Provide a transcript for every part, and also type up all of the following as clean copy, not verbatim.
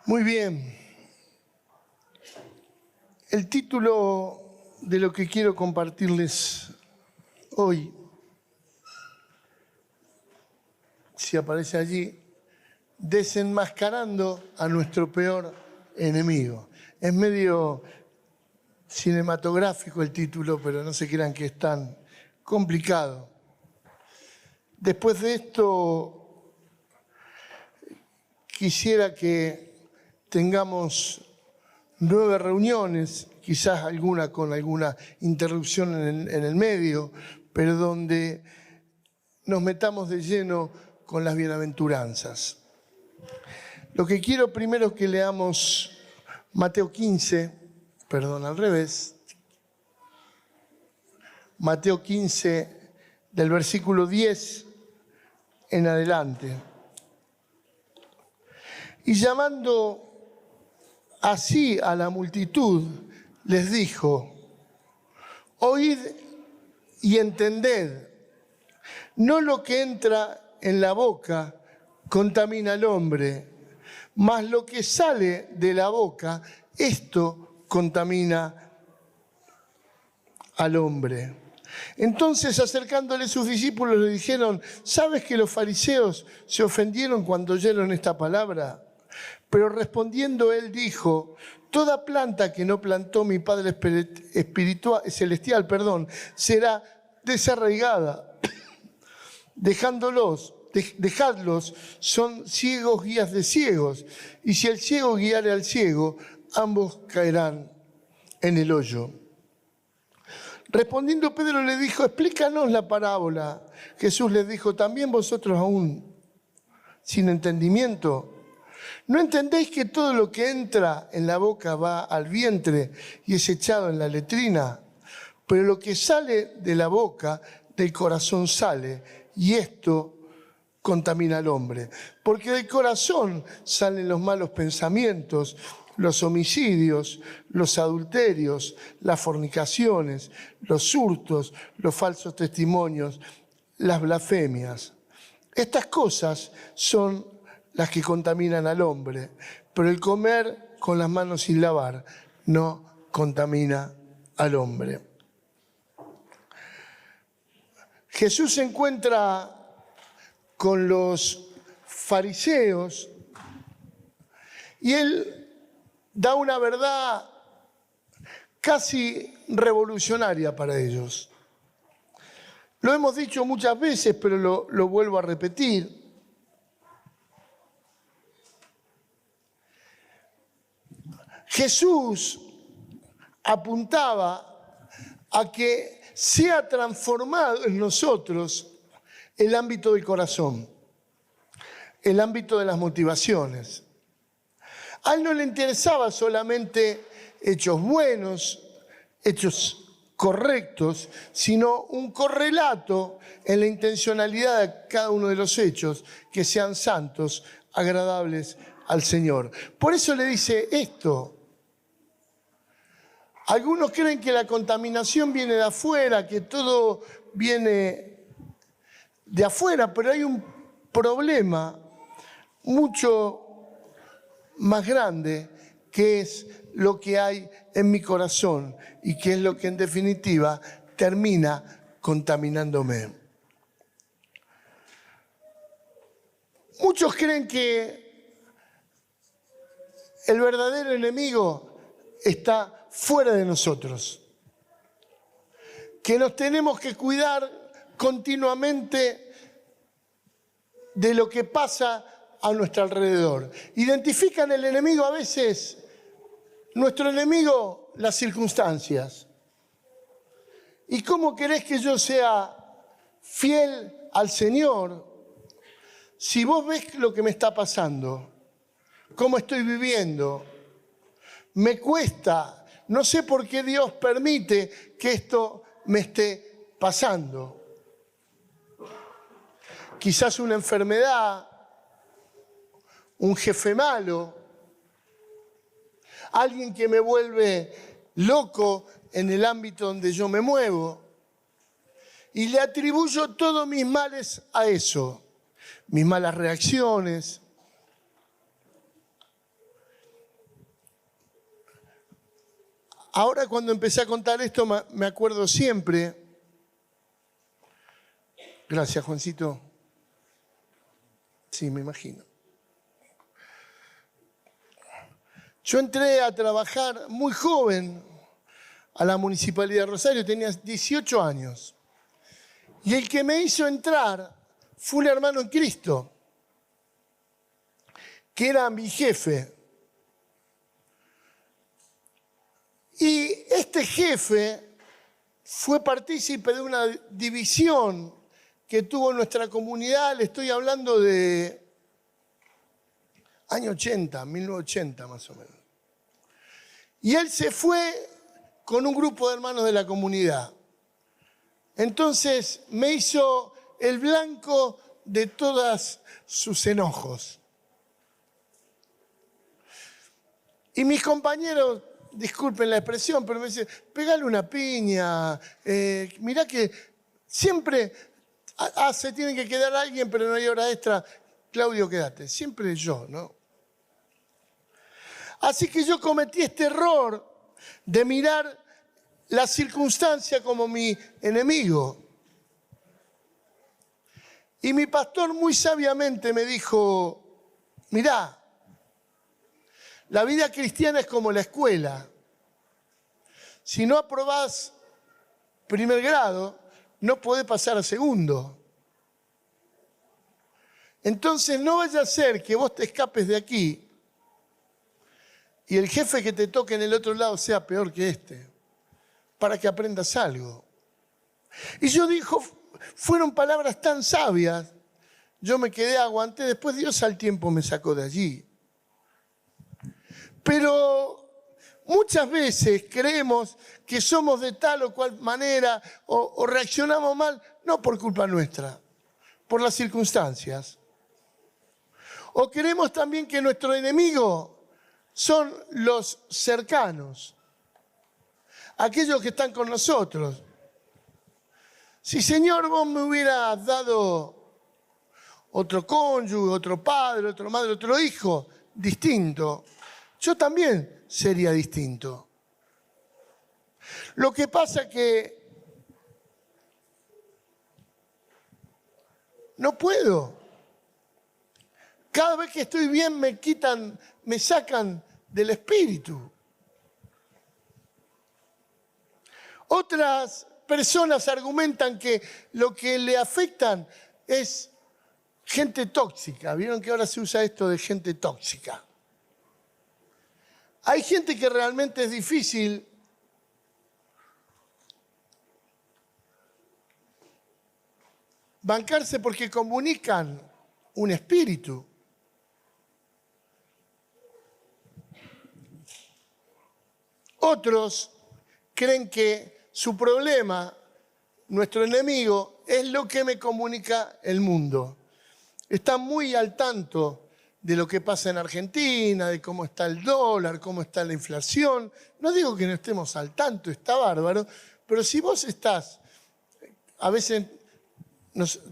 Muy bien. El título de lo que quiero compartirles hoy, si aparece allí, desenmascarando a nuestro peor enemigo. Es medio cinematográfico el título, pero no se crean que es tan complicado. Después de esto, quisiera que tengamos 9 reuniones, quizás alguna con alguna interrupción en el medio, pero donde nos metamos de lleno con las bienaventuranzas. Lo que quiero primero es que leamos Mateo 15, Mateo 15, del versículo 10 en adelante. Y llamando así a la multitud, les dijo: oíd y entended, no lo que entra en la boca contamina al hombre, mas lo que sale de la boca, esto contamina al hombre. Entonces, acercándole sus discípulos, le dijeron: ¿sabes que los fariseos se ofendieron cuando oyeron esta palabra? Pero respondiendo él dijo: toda planta que no plantó mi Padre celestial, será desarraigada. Dejadlos, son ciegos guías de ciegos, y si el ciego guiare al ciego, ambos caerán en el hoyo. Respondiendo Pedro le dijo: explícanos la parábola. Jesús les dijo: ¿también vosotros aún sin entendimiento? ¿No entendéis que todo lo que entra en la boca va al vientre y es echado en la letrina? Pero lo que sale de la boca, del corazón sale, y esto contamina al hombre. Porque del corazón salen los malos pensamientos, los homicidios, los adulterios, las fornicaciones, los hurtos, los falsos testimonios, las blasfemias. Estas cosas son las que contaminan al hombre, pero el comer con las manos sin lavar no contamina al hombre. Jesús se encuentra con los fariseos y él da una verdad casi revolucionaria para ellos. Lo hemos dicho muchas veces, pero lo vuelvo a repetir. Jesús apuntaba a que sea transformado en nosotros el ámbito del corazón, el ámbito de las motivaciones. A él no le interesaba solamente hechos buenos, hechos correctos, sino un correlato en la intencionalidad de cada uno de los hechos, que sean santos, agradables al Señor. Por eso le dice esto. Algunos creen que la contaminación viene de afuera, que todo viene de afuera, pero hay un problema mucho más grande, que es lo que hay en mi corazón y que es lo que en definitiva termina contaminándome. Muchos creen que el verdadero enemigo está fuera de nosotros, que nos tenemos que cuidar continuamente de lo que pasa a nuestro alrededor. Identifican el enemigo a veces, nuestro enemigo, las circunstancias. ¿Y cómo querés que yo sea fiel al Señor si vos ves lo que me está pasando, cómo estoy viviendo? Me cuesta. No sé por qué Dios permite que esto me esté pasando. Quizás una enfermedad, un jefe malo, alguien que me vuelve loco en el ámbito donde yo me muevo. Y le atribuyo todos mis males a eso, mis malas reacciones. Ahora cuando empecé a contar esto me acuerdo siempre. Gracias, Juancito. Sí, me imagino. Yo entré a trabajar muy joven a la Municipalidad de Rosario, tenía 18 años. Y el que me hizo entrar fue un hermano en Cristo, que era mi jefe. Y este jefe fue partícipe de una división que tuvo nuestra comunidad, le estoy hablando de año 80, 1980 más o menos. Y él se fue con un grupo de hermanos de la comunidad. Entonces me hizo el blanco de todos sus enojos. Y mis compañeros, disculpen la expresión, pero me dicen, pegale una piña, mirá que siempre se tiene que quedar alguien, pero no hay hora extra. Claudio, quédate. Siempre yo, ¿no? Así que yo cometí este error de mirar la circunstancia como mi enemigo. Y mi pastor muy sabiamente me dijo, mirá, la vida cristiana es como la escuela. Si no aprobás primer grado, no podés pasar a segundo. Entonces no vaya a ser que vos te escapes de aquí y el jefe que te toque en el otro lado sea peor que este, para que aprendas algo. Y yo dijo, fueron palabras tan sabias, yo me quedé, aguanté, después Dios al tiempo me sacó de allí. Pero muchas veces creemos que somos de tal o cual manera o reaccionamos mal, no por culpa nuestra, por las circunstancias. O creemos también que nuestro enemigo son los cercanos, aquellos que están con nosotros. Si, Señor, vos me hubieras dado otro cónyuge, otro padre, otra madre, otro hijo distinto, yo también sería distinto. Lo que pasa es que no puedo. Cada vez que estoy bien me sacan del espíritu. Otras personas argumentan que lo que le afectan es gente tóxica. ¿Vieron que ahora se usa esto de gente tóxica? Hay gente que realmente es difícil bancarse porque comunican un espíritu. Otros creen que su problema, nuestro enemigo, es lo que me comunica el mundo. Están muy al tanto de lo que pasa en Argentina, de cómo está el dólar, cómo está la inflación. No digo que no estemos al tanto, está bárbaro, pero si vos estás, a veces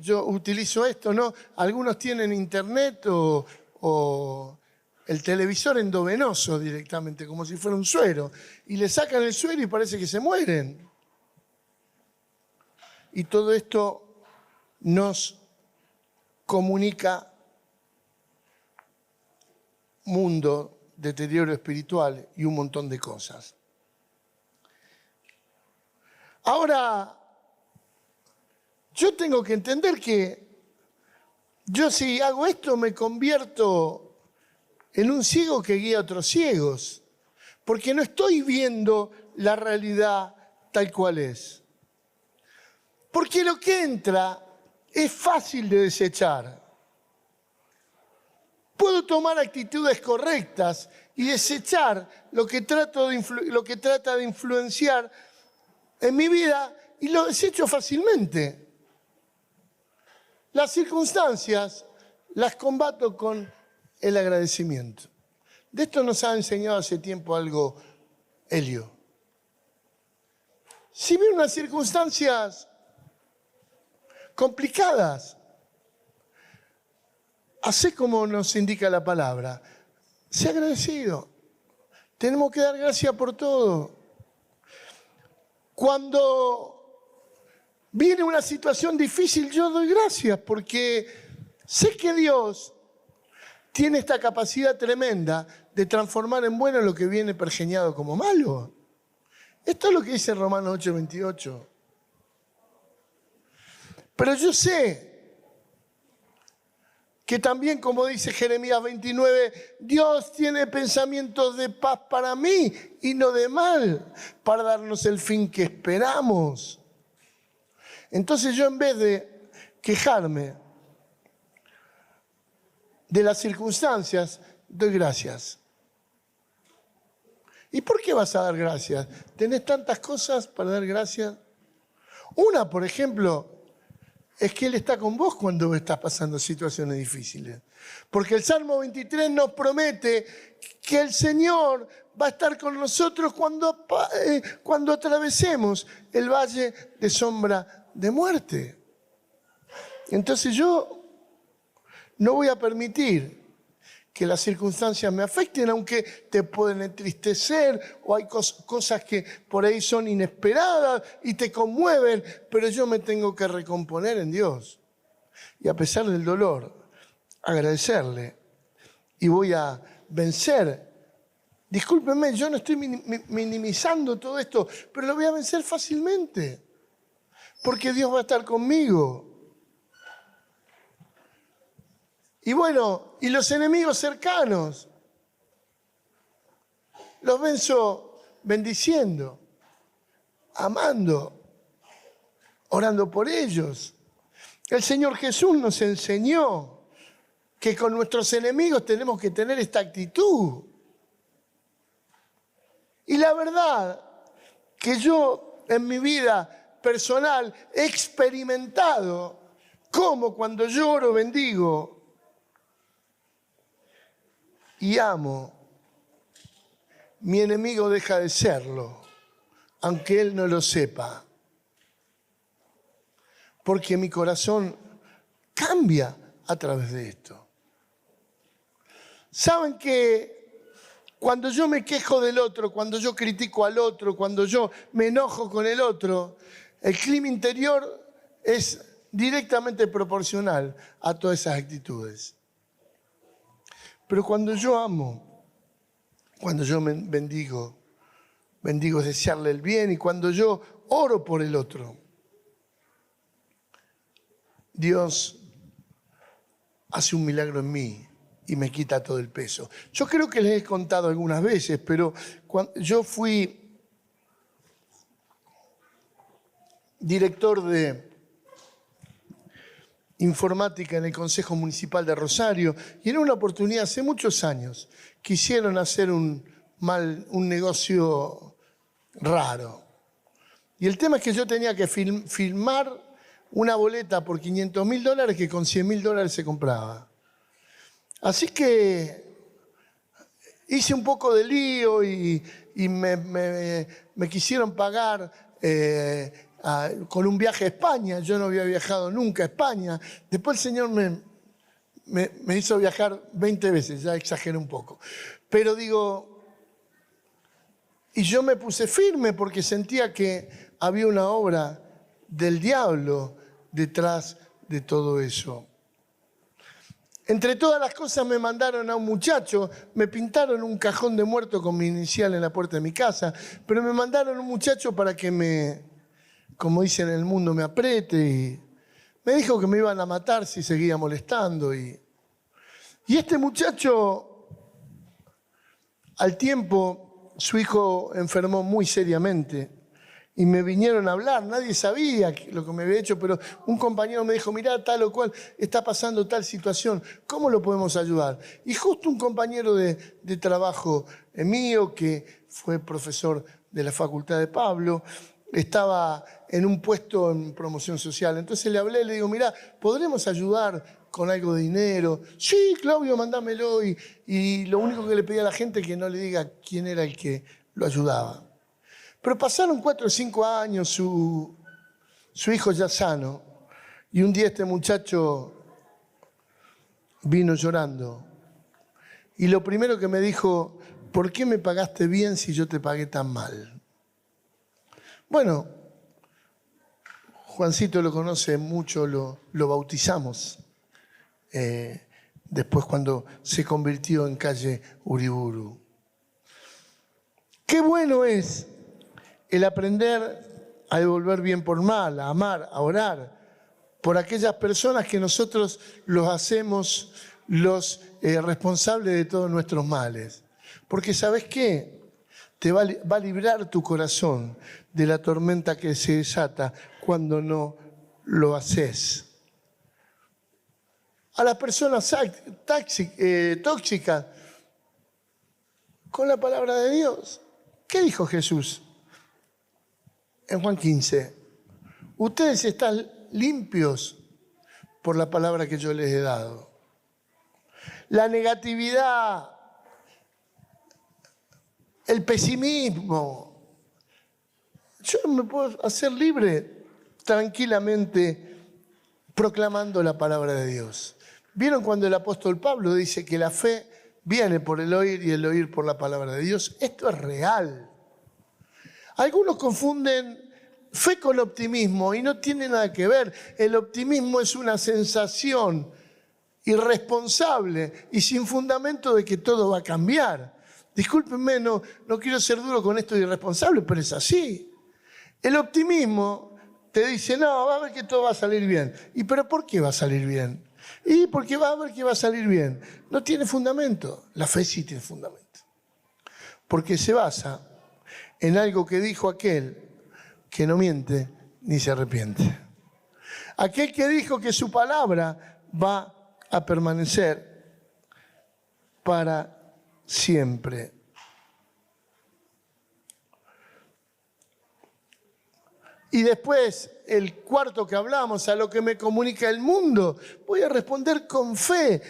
yo utilizo esto, ¿no? Algunos tienen internet o el televisor endovenoso directamente, como si fuera un suero, y le sacan el suero y parece que se mueren. Y todo esto nos comunica mundo, deterioro espiritual y un montón de cosas. Ahora, yo tengo que entender que yo si hago esto me convierto en un ciego que guía a otros ciegos, porque no estoy viendo la realidad tal cual es. Porque lo que entra es fácil de desechar. Puedo tomar actitudes correctas y desechar lo que trata de influenciar en mi vida y lo desecho fácilmente. Las circunstancias las combato con el agradecimiento. De esto nos ha enseñado hace tiempo algo Helio. Si vienen unas circunstancias complicadas, hacé como nos indica la palabra. Sé agradecido. Tenemos que dar gracias por todo. Cuando viene una situación difícil, yo doy gracias porque sé que Dios tiene esta capacidad tremenda de transformar en bueno lo que viene pergeñado como malo. Esto es lo que dice Romanos 8:28. Pero yo sé que también, como dice Jeremías 29, Dios tiene pensamientos de paz para mí y no de mal, para darnos el fin que esperamos. Entonces yo, en vez de quejarme de las circunstancias, doy gracias. ¿Y por qué vas a dar gracias? ¿Tenés tantas cosas para dar gracias? Una, por ejemplo, es que Él está con vos cuando estás pasando situaciones difíciles. Porque el Salmo 23 nos promete que el Señor va a estar con nosotros cuando atravesemos el valle de sombra de muerte. Entonces yo no voy a permitir que las circunstancias me afecten, aunque te pueden entristecer o hay cosas que por ahí son inesperadas y te conmueven, pero yo me tengo que recomponer en Dios. Y a pesar del dolor, agradecerle. Y voy a vencer. Discúlpenme, yo no estoy minimizando todo esto, pero lo voy a vencer fácilmente. Porque Dios va a estar conmigo. Y bueno, y los enemigos cercanos, los venzo bendiciendo, amando, orando por ellos. El Señor Jesús nos enseñó que con nuestros enemigos tenemos que tener esta actitud. Y la verdad que yo en mi vida personal he experimentado cómo cuando lloro, bendigo y amo, mi enemigo deja de serlo, aunque él no lo sepa. Porque mi corazón cambia a través de esto. ¿Saben que cuando yo me quejo del otro, cuando yo critico al otro, cuando yo me enojo con el otro, el clima interior es directamente proporcional a todas esas actitudes? Pero cuando yo amo, cuando yo me bendigo es desearle el bien, y cuando yo oro por el otro, Dios hace un milagro en mí y me quita todo el peso. Yo creo que les he contado algunas veces, pero cuando yo fui director de informática en el Consejo Municipal de Rosario, y en una oportunidad, hace muchos años, quisieron hacer un negocio raro. Y el tema es que yo tenía que firmar una boleta por $500.000 que con $100.000 se compraba. Así que hice un poco de lío y me quisieron pagar con un viaje a España. Yo no había viajado nunca a España. Después el Señor me hizo viajar 20 veces, ya exageré un poco. Pero digo, y yo me puse firme porque sentía que había una obra del diablo detrás de todo eso. Entre todas las cosas me mandaron a un muchacho, me pintaron un cajón de muerto con mi inicial en la puerta de mi casa, pero me mandaron a un muchacho para que como dicen en el mundo, me apriete, y me dijo que me iban a matar si seguía molestando. Y este muchacho, al tiempo, su hijo enfermó muy seriamente. Y me vinieron a hablar, nadie sabía lo que me había hecho, pero un compañero me dijo, mirá, tal o cual, está pasando tal situación, ¿cómo lo podemos ayudar? Y justo un compañero de trabajo mío, que fue profesor de la Facultad de Pablo, estaba en un puesto en promoción social. Entonces le hablé, le digo, mirá, ¿podremos ayudar con algo de dinero? Sí, Claudio, mandámelo. Y lo único que le pedí a la gente es que no le diga quién era el que lo ayudaba. Pero pasaron 4 o 5 años, su hijo ya sano, y un día este muchacho vino llorando. Y lo primero que me dijo, ¿por qué me pagaste bien si yo te pagué tan mal? Bueno, Juancito lo conoce mucho, lo bautizamos. Después cuando se convirtió en calle Uriburu. Qué bueno es el aprender a devolver bien por mal, a amar, a orar por aquellas personas que nosotros los hacemos los responsables de todos nuestros males. Porque ¿sabes qué? Te va a librar tu corazón de la tormenta que se desata cuando no lo haces. A las personas tóxicas, con la palabra de Dios. ¿Qué dijo Jesús? En Juan 15, ustedes están limpios por la palabra que yo les he dado. La negatividad, el pesimismo, yo me puedo hacer libre tranquilamente proclamando la palabra de Dios. ¿Vieron cuando el apóstol Pablo dice que la fe viene por el oír y el oír por la palabra de Dios? Esto es real. Algunos confunden fe con optimismo y no tiene nada que ver. El optimismo es una sensación irresponsable y sin fundamento de que todo va a cambiar. Discúlpenme, no quiero ser duro con esto de irresponsable, pero es así. El optimismo te dice, no, va a ver que todo va a salir bien. ¿Y pero por qué va a salir bien? Y porque va a ver que va a salir bien. No tiene fundamento. La fe sí tiene fundamento. Porque se basa en algo que dijo aquel que no miente ni se arrepiente. Aquel que dijo que su palabra va a permanecer para siempre. Y después, el cuarto que hablamos, a lo que me comunica el mundo, voy a responder con fe.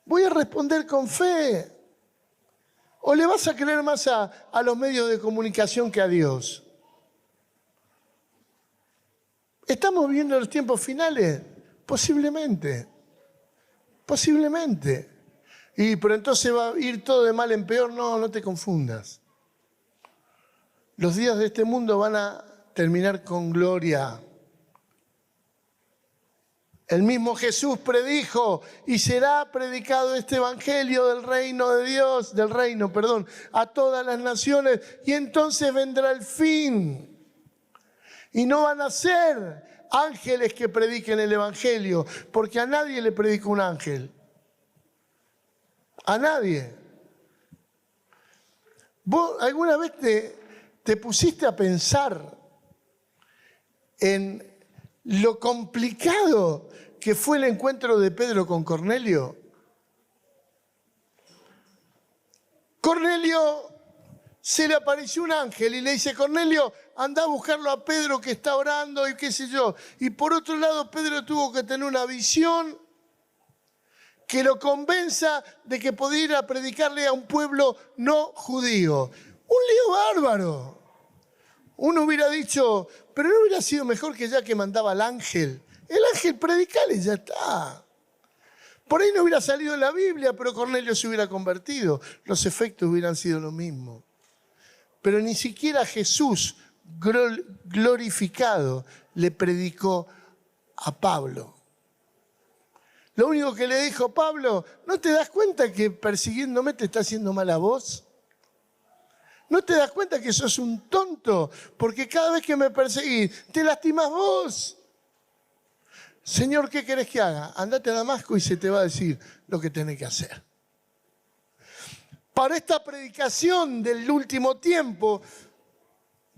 Voy a responder con fe. ¿O le vas a creer más a los medios de comunicación que a Dios? ¿Estamos viviendo los tiempos finales? Posiblemente. Posiblemente. Pero entonces va a ir todo de mal en peor. No te confundas. Los días de este mundo van a terminar con gloria. El mismo Jesús predijo y será predicado este evangelio del reino de Dios, a todas las naciones y entonces vendrá el fin. Y no van a ser ángeles que prediquen el evangelio, porque a nadie le predica un ángel. A nadie. ¿Vos alguna vez te pusiste a pensar en lo complicado que fue el encuentro de Pedro con Cornelio? Cornelio se le apareció un ángel y le dice, Cornelio, anda a buscarlo a Pedro que está orando y qué sé yo. Y por otro lado, Pedro tuvo que tener una visión que lo convenza de que podía ir a predicarle a un pueblo no judío. Un lío bárbaro. Uno hubiera dicho, pero no hubiera sido mejor que ya que mandaba al ángel. El ángel predicale y ya está. Por ahí no hubiera salido en la Biblia, pero Cornelio se hubiera convertido. Los efectos hubieran sido lo mismo. Pero ni siquiera Jesús glorificado le predicó a Pablo. Lo único que le dijo Pablo, ¿no te das cuenta que persiguiéndome te está haciendo mal a vos? ¿No te das cuenta que sos un tonto? Porque cada vez que me perseguís, te lastimás vos. Señor, ¿qué querés que haga? Andate a Damasco y se te va a decir lo que tenés que hacer. Para esta predicación del último tiempo,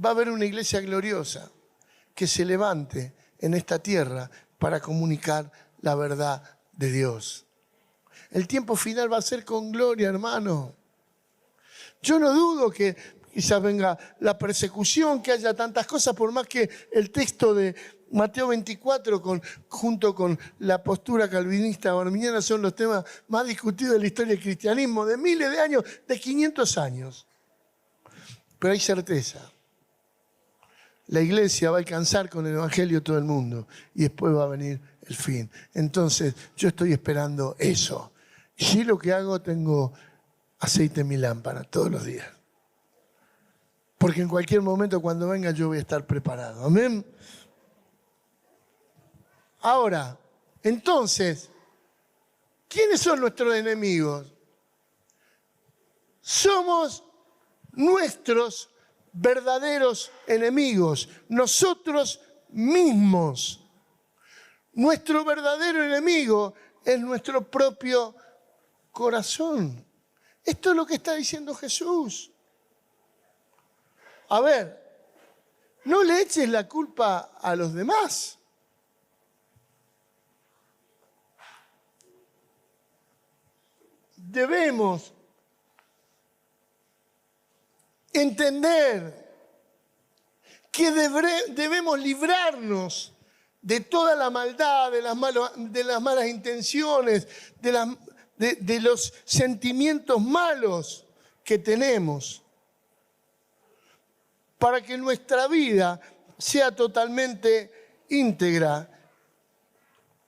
va a haber una iglesia gloriosa que se levante en esta tierra para comunicar la verdad de Dios. El tiempo final va a ser con gloria, hermano. Yo no dudo que quizás venga la persecución, que haya tantas cosas, por más que el texto de Mateo 24, junto con la postura calvinista o arminiana, son los temas más discutidos de la historia del cristianismo, de miles de años, de 500 años. Pero hay certeza. La iglesia va a alcanzar con el evangelio todo el mundo y después va a venir el fin. Entonces, yo estoy esperando eso. Y lo que hago, tengo aceite en mi lámpara todos los días. Porque en cualquier momento cuando venga yo voy a estar preparado. Amén. Ahora, entonces, ¿quiénes son nuestros enemigos? Somos nuestros verdaderos enemigos, nosotros mismos. Nuestro verdadero enemigo es nuestro propio corazón. Esto es lo que está diciendo Jesús. A ver, no le eches la culpa a los demás. Debemos entender que debemos librarnos de toda la maldad, de las malas intenciones, de los sentimientos malos que tenemos, para que nuestra vida sea totalmente íntegra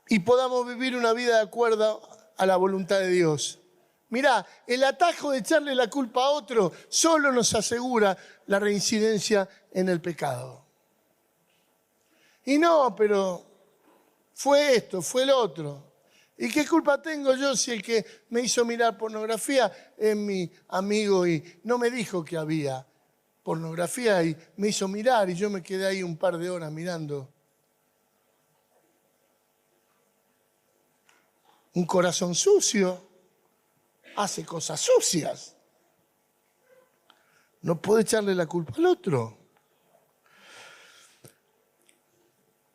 y podamos vivir una vida de acuerdo a la voluntad de Dios. Mirá, el atajo de echarle la culpa a otro solo nos asegura la reincidencia en el pecado. Y no, pero fue esto, fue el otro. ¿Y qué culpa tengo yo si el que me hizo mirar pornografía es mi amigo y no me dijo que había pornografía y me hizo mirar y yo me quedé ahí un par de horas mirando? Un corazón sucio hace cosas sucias. No puedo echarle la culpa al otro.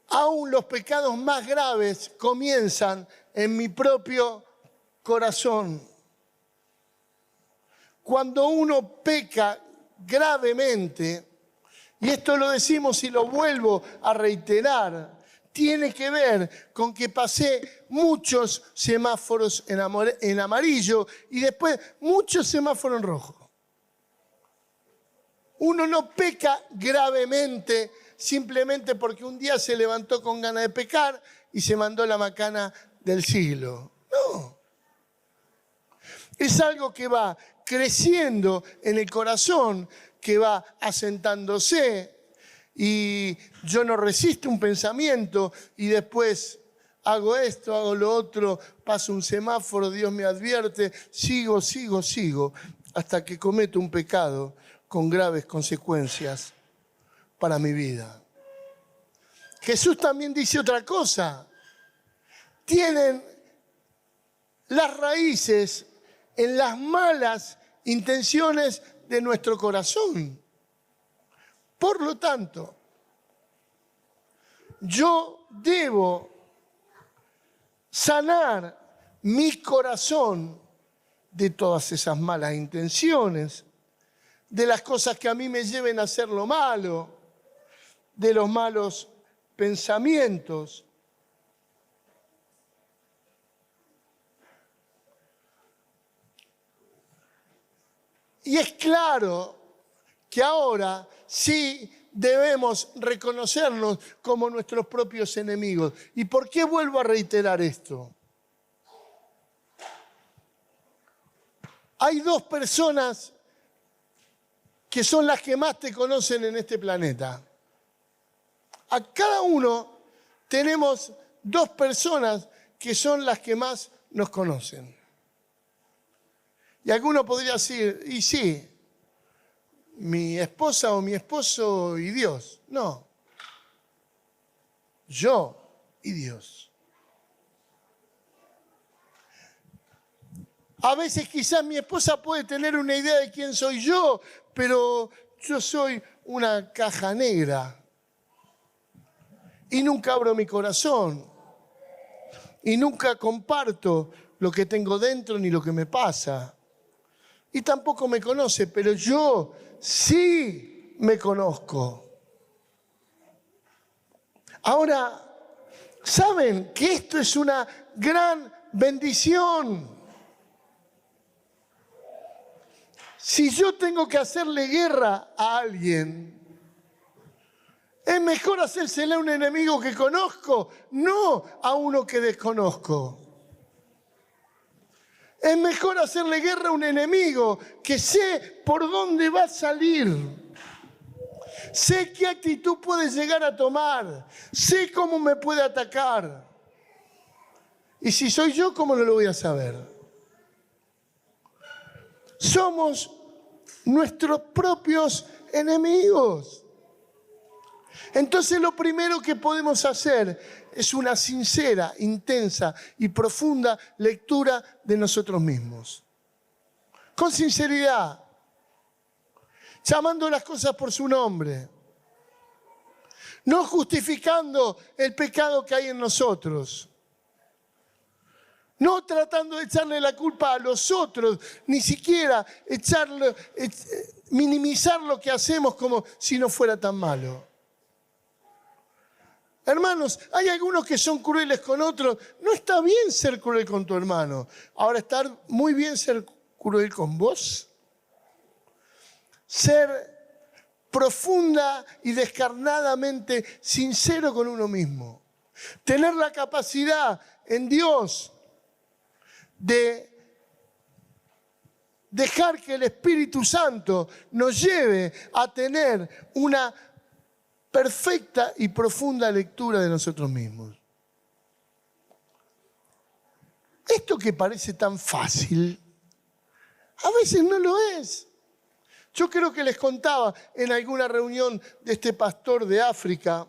Aún los pecados más graves comienzan en mi propio corazón. Cuando uno peca gravemente, y esto lo decimos y lo vuelvo a reiterar, tiene que ver con que pasé muchos semáforos en amarillo y después muchos semáforos en rojo. Uno no peca gravemente simplemente porque un día se levantó con ganas de pecar y se mandó la macana del siglo. No. Es algo que va creciendo en el corazón, que va asentándose. Y yo no resisto un pensamiento y después hago esto, hago lo otro, paso un semáforo, Dios me advierte, sigo, hasta que cometo un pecado con graves consecuencias para mi vida. Jesús también dice otra cosa. Tienen las raíces en las malas intenciones de nuestro corazón. Por lo tanto, yo debo sanar mi corazón de todas esas malas intenciones, de las cosas que a mí me lleven a hacer lo malo, de los malos pensamientos. Y es claro que ahora sí debemos reconocernos como nuestros propios enemigos. ¿Y por qué vuelvo a reiterar esto? Hay dos personas que son las que más te conocen en este planeta. A cada uno tenemos dos personas que son las que más nos conocen. Y alguno podría decir, y sí, mi esposa o mi esposo y Dios. No, yo y Dios. A veces quizás mi esposa puede tener una idea de quién soy yo, pero yo soy una caja negra. Y nunca abro mi corazón. Y nunca comparto lo que tengo dentro ni lo que me pasa. Y tampoco me conoce, pero yo sí me conozco. Ahora, ¿saben que esto es una gran bendición? Si yo tengo que hacerle guerra a alguien, es mejor hacérsela a un enemigo que conozco, no a uno que desconozco. Es mejor hacerle guerra a un enemigo que sé por dónde va a salir. Sé qué actitud puede llegar a tomar. Sé cómo me puede atacar. Y si soy yo, ¿cómo no lo voy a saber? Somos nuestros propios enemigos. Entonces lo primero que podemos hacer es una sincera, intensa y profunda lectura de nosotros mismos. Con sinceridad, llamando las cosas por su nombre, no justificando el pecado que hay en nosotros, no tratando de echarle la culpa a los otros, ni siquiera minimizar lo que hacemos como si no fuera tan malo. Hermanos, hay algunos que son crueles con otros. No está bien ser cruel con tu hermano. Ahora, está muy bien ser cruel con vos. Ser profunda y descarnadamente sincero con uno mismo. Tener la capacidad en Dios de dejar que el Espíritu Santo nos lleve a tener una perfecta y profunda lectura de nosotros mismos. Esto que parece tan fácil, a veces no lo es. Yo creo que les contaba en alguna reunión de este pastor de África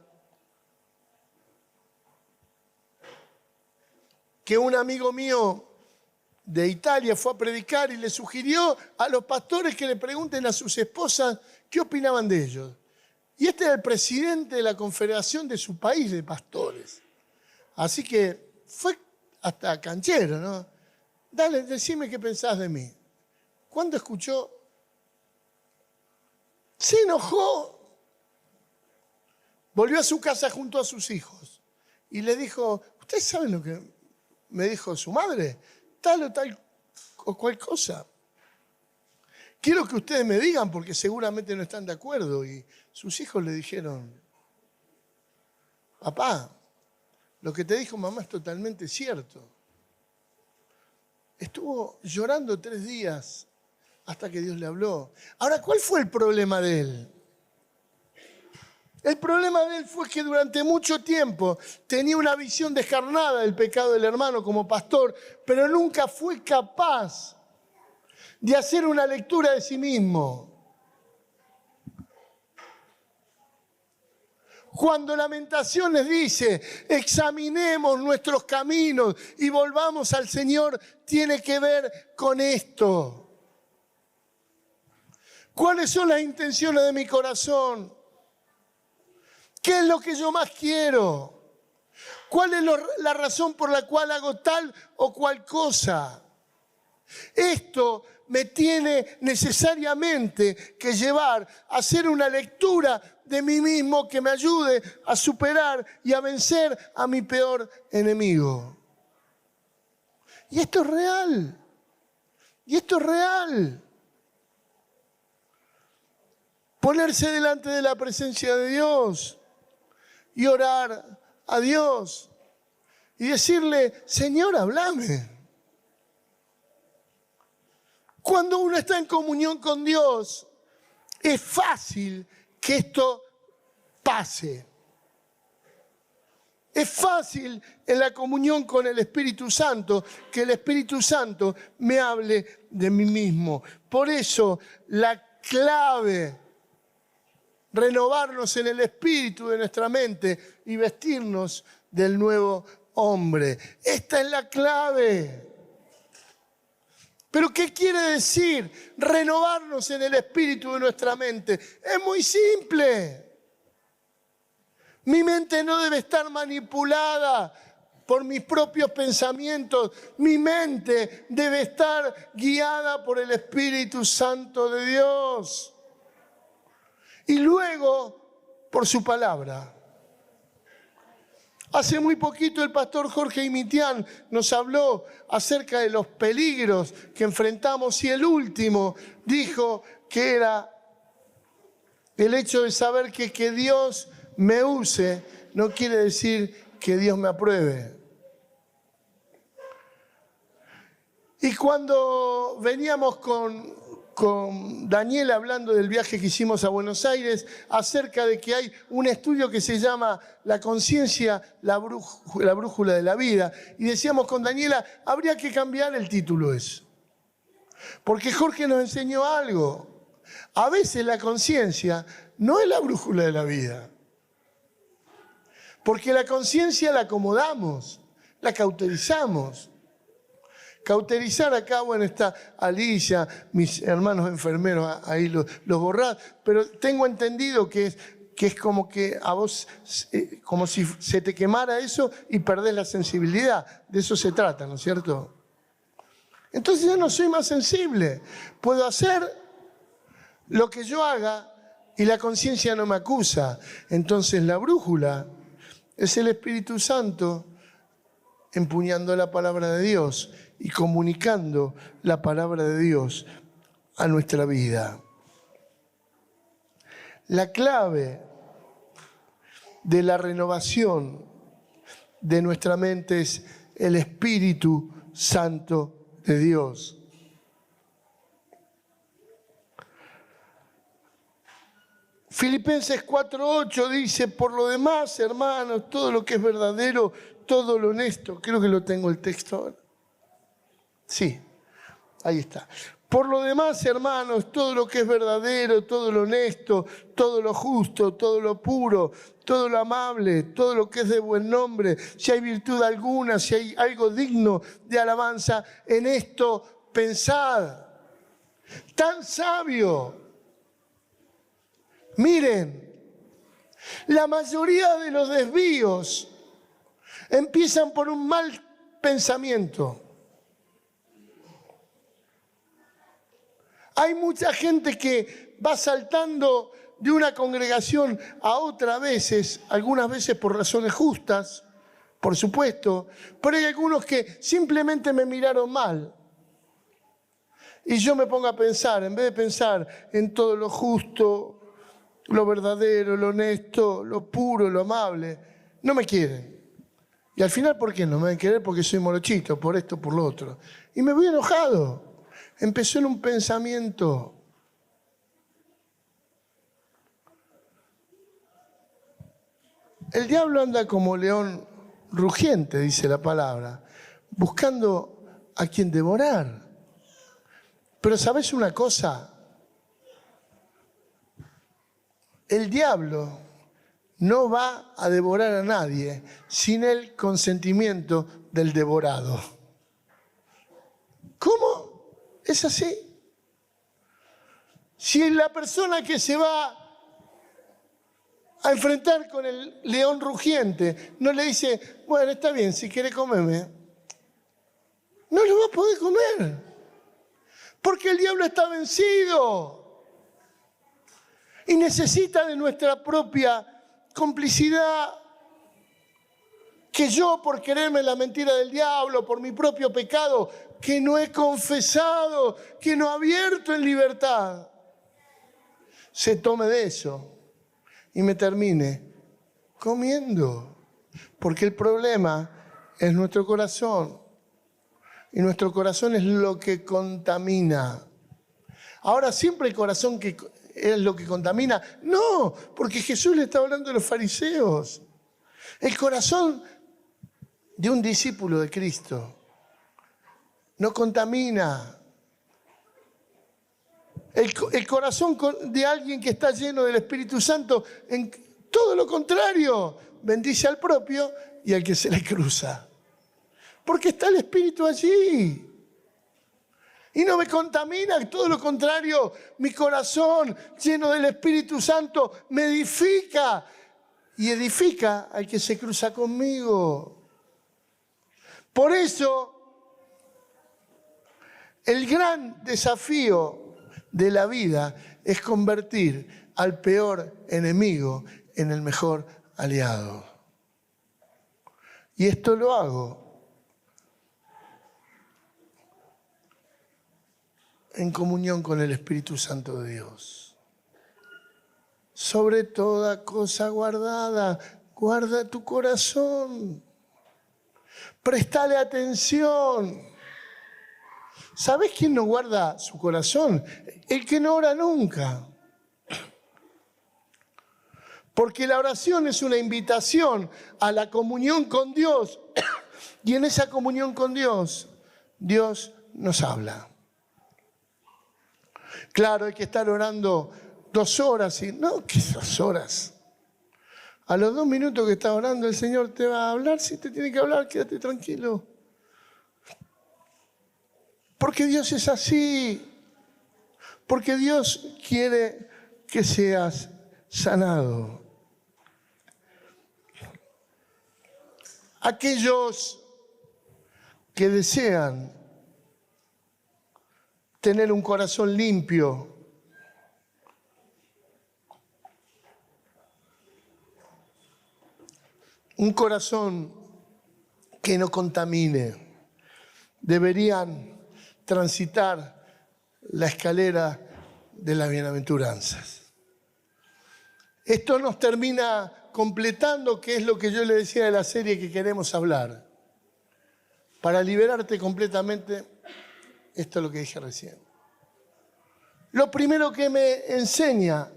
que un amigo mío de Italia fue a predicar y le sugirió a los pastores que le pregunten a sus esposas qué opinaban de ellos. Y este era el presidente de la confederación de su país de pastores. Así que fue hasta canchero, ¿no? Dale, decime qué pensás de mí. Cuando escuchó, se enojó. Volvió a su casa junto a sus hijos y le dijo, ¿ustedes saben lo que me dijo su madre? Tal o tal o cual cosa. Quiero que ustedes me digan porque seguramente no están de acuerdo. Y sus hijos le dijeron, papá, lo que te dijo mamá es totalmente cierto. Estuvo llorando 3 días hasta que Dios le habló. Ahora, ¿cuál fue el problema de él? El problema de él fue que durante mucho tiempo tenía una visión descarnada del pecado del hermano como pastor, pero nunca fue capaz de hacer una lectura de sí mismo. Cuando Lamentaciones dice, examinemos nuestros caminos y volvamos al Señor, tiene que ver con esto. ¿Cuáles son las intenciones de mi corazón? ¿Qué es lo que yo más quiero? ¿Cuál es la razón por la cual hago tal o cual cosa? Esto me tiene necesariamente que llevar a hacer una lectura de mí mismo que me ayude a superar y a vencer a mi peor enemigo. Y esto es real. Y esto es real. Ponerse delante de la presencia de Dios y orar a Dios y decirle, Señor, háblame. Cuando uno está en comunión con Dios, es fácil que esto pase. Es fácil en la comunión con el Espíritu Santo que el Espíritu Santo me hable de mí mismo. Por eso la clave, renovarnos en el espíritu de nuestra mente y vestirnos del nuevo hombre. Esta es la clave. ¿Pero qué quiere decir renovarnos en el espíritu de nuestra mente? Es muy simple. Mi mente no debe estar manipulada por mis propios pensamientos. Mi mente debe estar guiada por el Espíritu Santo de Dios. Y luego por su palabra. Hace muy poquito el pastor Jorge Imitián nos habló acerca de los peligros que enfrentamos y el último dijo que era el hecho de saber que Dios me use no quiere decir que Dios me apruebe. Y cuando veníamos con con Daniela hablando del viaje que hicimos a Buenos Aires, acerca de que hay un estudio que se llama La conciencia, la brújula de la vida. Y decíamos con Daniela, habría que cambiar el título ese. Porque Jorge nos enseñó algo. A veces la conciencia no es la brújula de la vida. Porque la conciencia la acomodamos, la cauterizamos. Cauterizar acá, bueno, está Alicia, mis hermanos enfermeros, ahí los borrás, pero tengo entendido que es como que a vos, como si se te quemara eso y perdés la sensibilidad. De eso se trata, ¿no es cierto? Entonces yo no soy más sensible. Puedo hacer lo que yo haga y la conciencia no me acusa. Entonces la brújula es el Espíritu Santo empuñando la palabra de Dios y comunicando la palabra de Dios a nuestra vida. La clave de la renovación de nuestra mente es el Espíritu Santo de Dios. Filipenses 4:8 dice, por lo demás, hermanos, todo lo que es verdadero, todo lo honesto. Creo que lo tengo el texto ahora. Sí, ahí está. Por lo demás, hermanos, todo lo que es verdadero, todo lo honesto, todo lo justo, todo lo puro, todo lo amable, todo lo que es de buen nombre, si hay virtud alguna, si hay algo digno de alabanza, en esto pensad. Tan sabio. Miren, la mayoría de los desvíos empiezan por un mal pensamiento. Hay mucha gente que va saltando de una congregación a otra a veces, algunas veces por razones justas, por supuesto, pero hay algunos que simplemente me miraron mal. Y yo me pongo a pensar, en vez de pensar en todo lo justo, lo verdadero, lo honesto, lo puro, lo amable, no me quieren. Y al final, ¿por qué no me van a querer? Porque soy morochito, por esto, por lo otro. Y me voy enojado. Empezó en un pensamiento. El diablo anda como león rugiente, dice la palabra, buscando a quien devorar. Pero ¿sabes una cosa? El diablo no va a devorar a nadie sin el consentimiento del devorado. ¿Cómo? Es así. Si la persona que se va a enfrentar con el león rugiente no le dice, bueno, está bien, si quiere comerme, no lo va a poder comer. Porque el diablo está vencido. Y necesita de nuestra propia complicidad. Que yo, por quererme la mentira del diablo, por mi propio pecado, que no he confesado, que no he abierto en libertad, se tome de eso y me termine comiendo. Porque el problema es nuestro corazón. Y nuestro corazón es lo que contamina. Ahora, ¿siempre el corazón que es lo que contamina? No, porque Jesús le está hablando a los fariseos. El corazón de un discípulo de Cristo no contamina. El corazón de alguien que está lleno del Espíritu Santo, en todo lo contrario, bendice al propio y al que se le cruza. Porque está el Espíritu allí. Y no me contamina, todo lo contrario, mi corazón lleno del Espíritu Santo me edifica. Y edifica al que se cruza conmigo. Por eso, el gran desafío de la vida es convertir al peor enemigo en el mejor aliado. Y esto lo hago en comunión con el Espíritu Santo de Dios. Sobre toda cosa guardada, guarda tu corazón. Préstale atención. ¿Sabés quién no guarda su corazón? El que no ora nunca. Porque la oración es una invitación a la comunión con Dios. Y en esa comunión con Dios, Dios nos habla. Claro, hay que estar orando 2 horas y no, ¿qué 2 horas? A los 2 minutos que estás orando, el Señor te va a hablar. Si te tiene que hablar, quédate tranquilo. Porque Dios es así. Porque Dios quiere que seas sanado. Aquellos que desean tener un corazón limpio, un corazón que no contamine, deberían transitar la escalera de las bienaventuranzas. Esto nos termina completando, que es lo que yo le decía de la serie que queremos hablar. Para liberarte completamente, esto es lo que dije recién. Lo primero que me enseña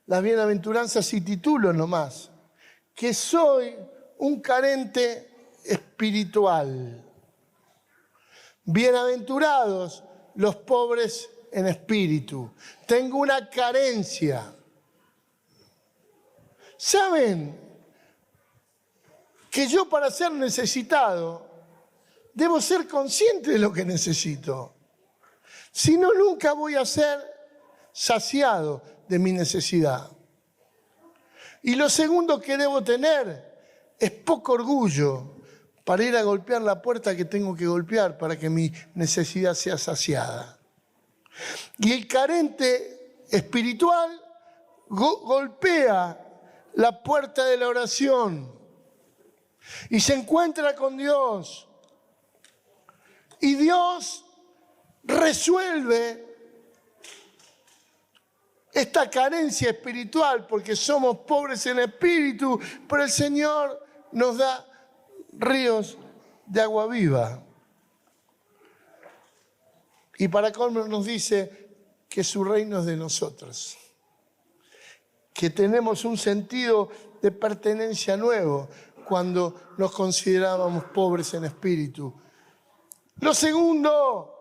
las bienaventuranzas, y titulo nomás, que soy un carente espiritual. Bienaventurados los pobres en espíritu. Tengo una carencia. ¿Saben que yo, para ser necesitado, debo ser consciente de lo que necesito? Si no, nunca voy a ser saciado de mi necesidad. Y lo segundo que debo tener es poco orgullo para ir a golpear la puerta que tengo que golpear para que mi necesidad sea saciada. Y el carente espiritual golpea la puerta de la oración y se encuentra con Dios. Y Dios resuelve esta carencia espiritual porque somos pobres en espíritu, pero el Señor nos da ríos de agua viva. Y para colmo nos dice que su reino es de nosotros, que tenemos un sentido de pertenencia nuevo cuando nos considerábamos pobres en espíritu. Lo segundo,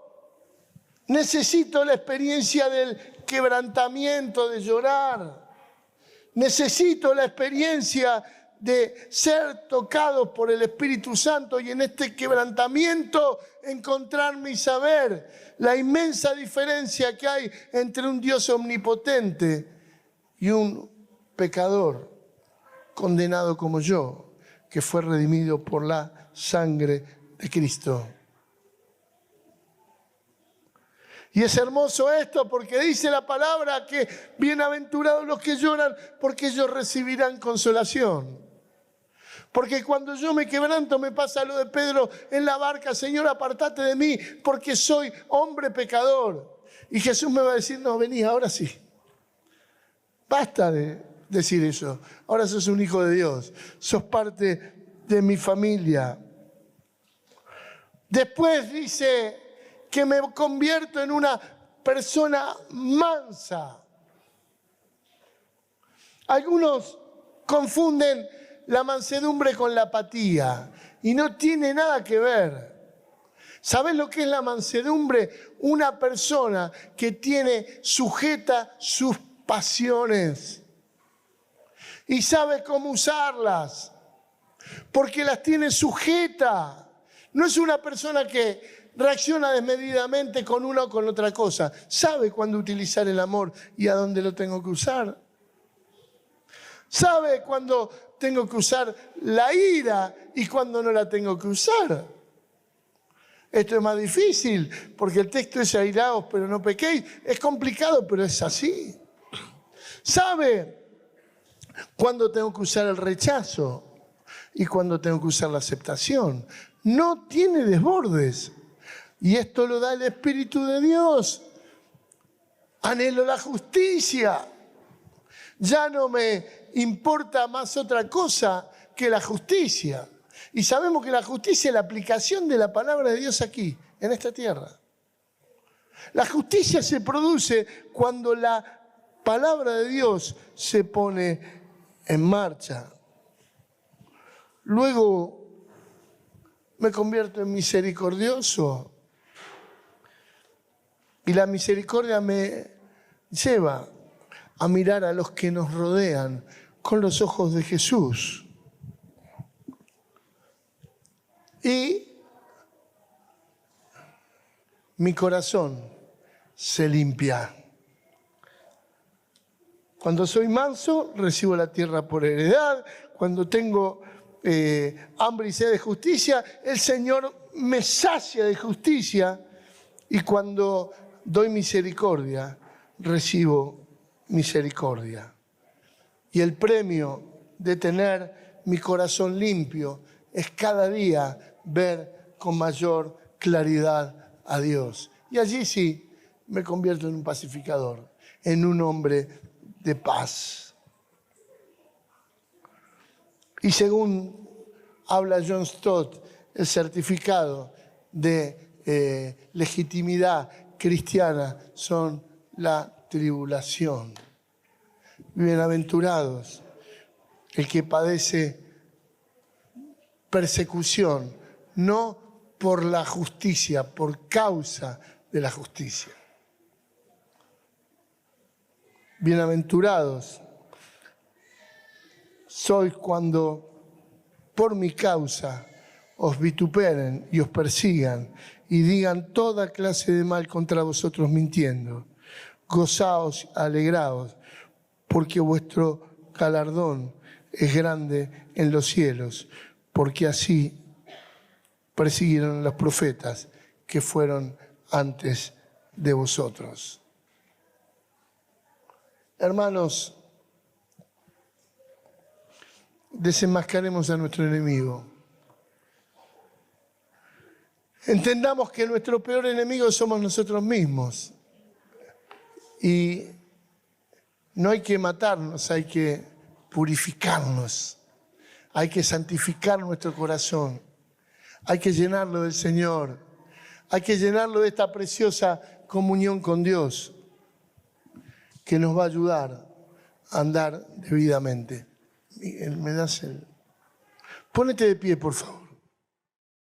necesito la experiencia del quebrantamiento, de llorar. Necesito la experiencia de ser tocados por el Espíritu Santo y en este quebrantamiento encontrarme y saber la inmensa diferencia que hay entre un Dios omnipotente y un pecador condenado como yo, que fue redimido por la sangre de Cristo. Y es hermoso esto porque dice la palabra que bienaventurados los que lloran porque ellos recibirán consolación. Porque cuando yo me quebranto me pasa lo de Pedro en la barca: Señor, apartate de mí porque soy hombre pecador. Y Jesús me va a decir: no, vení, ahora sí. Basta de decir eso. Ahora sos un hijo de Dios. Sos parte de mi familia. Después dice que me convierto en una persona mansa. Algunos confunden la mansedumbre con la apatía y no tiene nada que ver. ¿Sabes lo que es la mansedumbre? Una persona que tiene sujeta sus pasiones y sabe cómo usarlas, porque las tiene sujeta. No es una persona que reacciona desmedidamente con una o con otra cosa. Sabe cuándo utilizar el amor y a dónde lo tengo que usar. Sabe cuándo tengo que usar la ira y cuándo no la tengo que usar. Esto es más difícil porque el texto es airaos pero no pequéis. Es complicado, pero es así. Sabe cuándo tengo que usar el rechazo y cuándo tengo que usar la aceptación. No tiene desbordes. Y esto lo da el Espíritu de Dios. Anhelo la justicia. Ya no me importa más otra cosa que la justicia. Y sabemos que la justicia es la aplicación de la palabra de Dios aquí, en esta tierra. La justicia se produce cuando la palabra de Dios se pone en marcha. Luego me convierto en misericordioso. Y la misericordia me lleva a mirar a los que nos rodean con los ojos de Jesús. Y mi corazón se limpia. Cuando soy manso, recibo la tierra por heredad. Cuando tengo hambre y sed de justicia, el Señor me sacia de justicia. Y cuando doy misericordia, recibo misericordia. Y el premio de tener mi corazón limpio es cada día ver con mayor claridad a Dios. Y allí sí me convierto en un pacificador, en un hombre de paz. Y según habla John Stott, el certificado de legitimidad cristiana son la tribulación. Bienaventurados el que padece persecución, no por la justicia, por causa de la justicia. Bienaventurados sois cuando por mi causa os vituperen y os persigan y digan toda clase de mal contra vosotros mintiendo. Gozaos, alegraos, porque vuestro galardón es grande en los cielos, porque así persiguieron a los profetas que fueron antes de vosotros. Hermanos, desenmascaremos a nuestro enemigo. Entendamos que nuestro peor enemigo somos nosotros mismos. Y no hay que matarnos, hay que purificarnos. Hay que santificar nuestro corazón. Hay que llenarlo del Señor. Hay que llenarlo de esta preciosa comunión con Dios que nos va a ayudar a andar debidamente. Miguel, ¿me das el...? Pónete de pie, por favor.